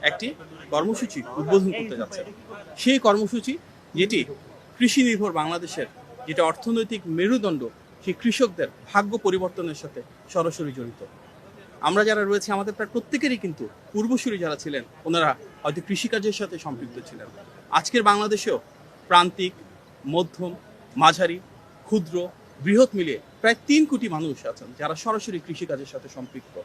একটি কর্মসূচি উদ্বোধন করতে যাচ্ছে। সেই কর্মসূচি যেটি কৃষি নির্ভর বাংলাদেশের যেটা অর্থনৈতিক মেরুদণ্ড, সেই কৃষকদের ভাগ্য পরিবর্তনের সাথে সরাসরি জড়িত। আমরা যারা রয়েছে আমাদের প্রায় প্রত্যেকেরই কিন্তু পূর্বসূরি যারা ছিলেন ওনারা হয়তো কৃষিকাজের সাথে সম্পৃক্ত ছিলেন। আজকের বাংলাদেশেও প্রান্তিক, মধ্যম, মাঝারি, ক্ষুদ্র, বৃহৎ মিলিয়ে প্রায় 3 কোটি মানুষ আছেন যারা সরাসরি কৃষিকাজের সাথে সম্পৃক্ত।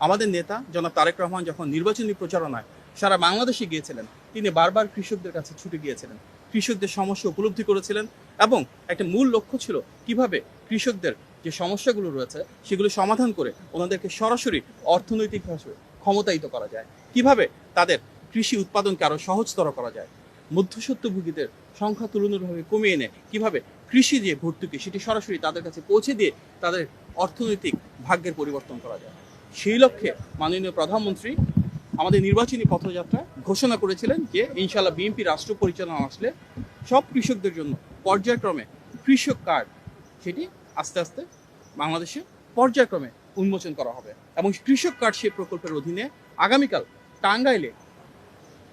আমাদের নেতা জনাব তারেক রহমান যখন নির্বাচনী প্রচারণায় সারা বাংলাদেশে গিয়েছিলেন, তিনি বারবার কৃষকদের কাছে ছুটে গিয়েছিলেন, কৃষকদের সমস্যা উপলব্ধি করেছিলেন এবং একটা মূল লক্ষ্য ছিল কিভাবে কৃষকদের যে সমস্যাগুলো রয়েছে সেগুলো সমাধান করে ওনাদেরকে সরাসরি অর্থনৈতিকভাবে ক্ষমতায়িত করা যায়, কিভাবে তাদের কৃষি উৎপাদনকে আরও সহজতর করা যায়, মধ্যস্বত্বভোগীদের সংখ্যা তুলনামূলকভাবে কমিয়ে এনে কিভাবে কৃষি যে ভর্তুকি সেটি সরাসরি তাদের কাছে পৌঁছে দিয়ে তাদের অর্থনৈতিক ভাগ্যের পরিবর্তন করা যায়। সেই লক্ষ্যে মাননীয় প্রধানমন্ত্রী আমাদের নির্বাচনী পথযাত্রায় ঘোষণা করেছিলেন যে ইনশাআল্লাহ বিএনপি রাষ্ট্র পরিচালনা আসলে সব কৃষকদের জন্য পর্যায়ক্রমে কৃষক কার্ড সেটি আস্তে আস্তে বাংলাদেশে পর্যায়ক্রমে উন্মোচন করা হবে এবং কৃষক কার্ড সেই প্রকল্পের অধীনে আগামীকাল টাঙ্গাইলে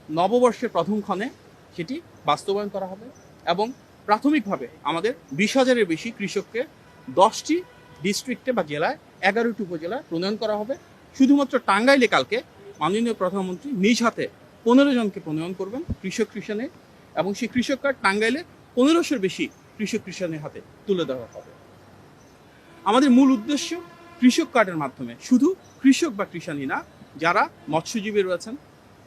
নববর্ষের প্রথম ক্ষণে সেটি বাস্তবায়ন করা হবে এবং প্রাথমিকভাবে আমাদের 20,000-এর বেশি কৃষককে 10টি ডিস্ট্রিক্টে বা জেলায় 11টি উপজেলায় প্রণয়ন করা হবে। শুধুমাত্র টাঙ্গাইলে কালকে মাননীয় প্রধানমন্ত্রী নিজ হাতে 15 জনকে প্রণয়ন করবেন কৃষক কৃষাণে এবং সেই কৃষক কার্ড টাঙ্গাইলে 1500-এর বেশি কৃষক কৃষাণের হাতে তুলে দেওয়া হবে। আমাদের মূল উদ্দেশ্য কৃষক কার্ডের মাধ্যমে শুধু কৃষক বা কৃষাণী না, যারা মৎস্যজীবী রয়েছেন,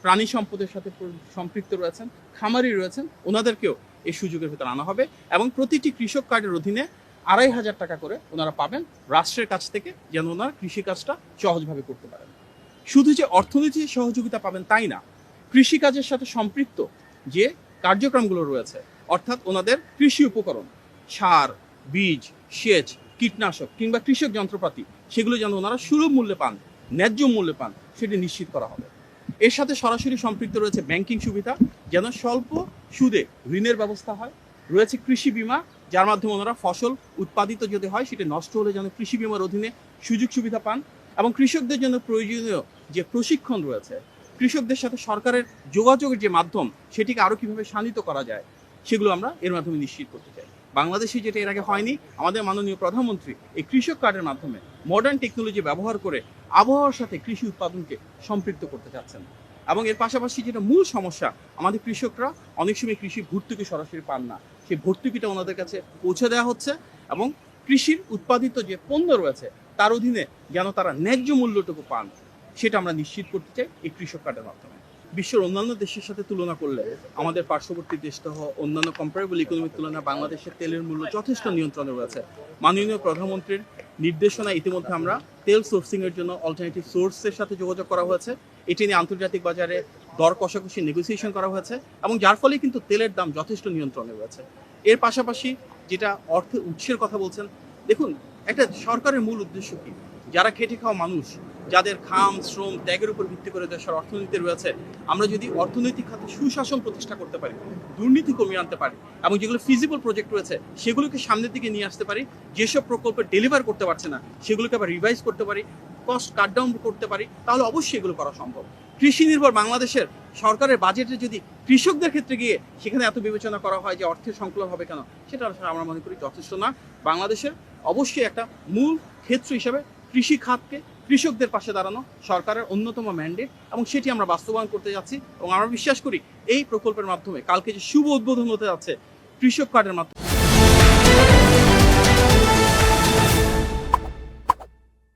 প্রাণী সম্পদের সাথে সম্পৃক্ত রয়েছেন, খামারি রয়েছেন, ওনাদেরকেও এই সুযোগের ভেতরে আনা হবে এবং প্রতিটি কৃষক কার্ডের অধীনে 2,500 টাকা করে ওনারা পাবেন রাষ্ট্রের কাছ থেকে, যেন ওনারা কৃষিকাজটা সহজভাবে করতে পারেন। শুধু যে অর্থনৈতিক সহযোগিতা পাবেন তাই না, কৃষিকাজের সাথে সম্পৃক্ত যে কার্যক্রমগুলো রয়েছে অর্থাৎ ওনাদের কৃষি উপকরণ, সার, বীজ, সেচ, কীটনাশক কিংবা কৃষক যন্ত্রপাতি সেগুলো যেন ওনারা সুলভ মূল্যে পান, ন্যায্য মূল্যে পান সেটি নিশ্চিত করা হবে। এর সাথে সরাসরি সম্পৃক্ত রয়েছে ব্যাংকিং সুবিধা, যেন স্বল্প সুদে ঋণের ব্যবস্থা হয়, রয়েছে কৃষি বিমা যার মাধ্যমে ওনারা ফসল উৎপাদিত যদি হয় সেটি নষ্ট হলে যেন কৃষি বিমার অধীনে সুযোগ সুবিধা পান এবং কৃষকদের জন্য প্রয়োজনীয় যে প্রশিক্ষণ রয়েছে, কৃষকদের সাথে সরকারের যোগাযোগের যে মাধ্যম সেটিকে আরও কীভাবে শানিত করা যায় সেগুলো আমরা এর মাধ্যমে নিশ্চিত করতে চাই। বাংলাদেশে যেটা এর আগে হয়নি, আমাদের মাননীয় প্রধানমন্ত্রী এই কৃষক কার্ডের মাধ্যমে মডার্ন টেকনোলজি ব্যবহার করে আবহাওয়ার সাথে কৃষি উৎপাদনকে সম্পৃক্ত করতে চাচ্ছেন এবং এর পাশাপাশি যেটা মূল সমস্যা, আমাদের কৃষকরা অনেক সময় কৃষি ভর্তুকি সরাসরি পান না, সেই ভর্তুকিটা ওনাদের কাছে পৌঁছে দেওয়া হচ্ছে এবং কৃষির উৎপাদিত যে পণ্য রয়েছে তার অধীনে যেন তারা ন্যায্য মূল্যটুকু পান সেটা আমরা নিশ্চিত করতে চাই এই কৃষক কার্ডের মাধ্যমে। বিশ্বের অন্যান্য দেশের সাথে তুলনা করলে আমাদের পার্শ্ববর্তী দেশসহ অন্যান্য কম্পারেবল ইকোনমির তুলনায় বাংলাদেশের তেলের মূল্য যথেষ্ট নিয়ন্ত্রণে রয়েছে। মাননীয় প্রধানমন্ত্রীর নির্দেশনা ইতিমধ্যে আমরা তেল সোর্সিংয়ের জন্য অল্টারনেটিভ সোর্সের সাথে যোগাযোগ করা হয়েছে, এটি নিয়ে আন্তর্জাতিক বাজারে দর কষাকষি নেগোসিয়েশন করা হয়েছে এবং যার ফলে কিন্তু তেলের দাম যথেষ্ট নিয়ন্ত্রণে রয়েছে। এর পাশাপাশি যেটা অর্থের উৎসের কথা বলছেন, দেখুন একটা সরকারের মূল উদ্দেশ্য কি, যারা খেটে খাওয়া মানুষ, যাদের ঘাম শ্রম ত্যাগের উপর ভিত্তি করে দেশের অর্থনীতি রয়েছে, আমরা যদি অর্থনৈতিক খাতে সুশাসন প্রতিষ্ঠা করতে পারি, দুর্নীতি কমিয়ে আনতে পারি এবং যেগুলো ফিজিবল প্রজেক্ট রয়েছে সেগুলোকে সামনের দিকে নিয়ে আসতে পারি, যেসব প্রকল্প ডেলিভার করতে পারছে না সেগুলোকে আবার রিভাইজ করতে পারি, কস্ট কাট ডাউন করতে পারি, তাহলে অবশ্যই এগুলো করা সম্ভব। কৃষি নির্ভর বাংলাদেশের সরকারের বাজেটে যদি কৃষকদের ক্ষেত্রে গিয়ে সেখানে এত বিবেচনা করা হয় যে অর্থের সংকলন হবে কেন, সেটা আমরা মনে করি যথেষ্ট না। বাংলাদেশের অবশ্যই একটা মূল ক্ষেত্র হিসাবে কৃষি খাতকে কৃষকদের পাশে দাঁড়ানো সরকারের অন্যতম ম্যান্ডেট এবং সেটি আমরা বাস্তবায়ন করতে যাচ্ছি এবং আমরা বিশ্বাস করি এই প্রকল্পের মাধ্যমে কালকে যে শুভ উদ্বোধন হতে যাচ্ছে কৃষক কার্ডের মাধ্যমে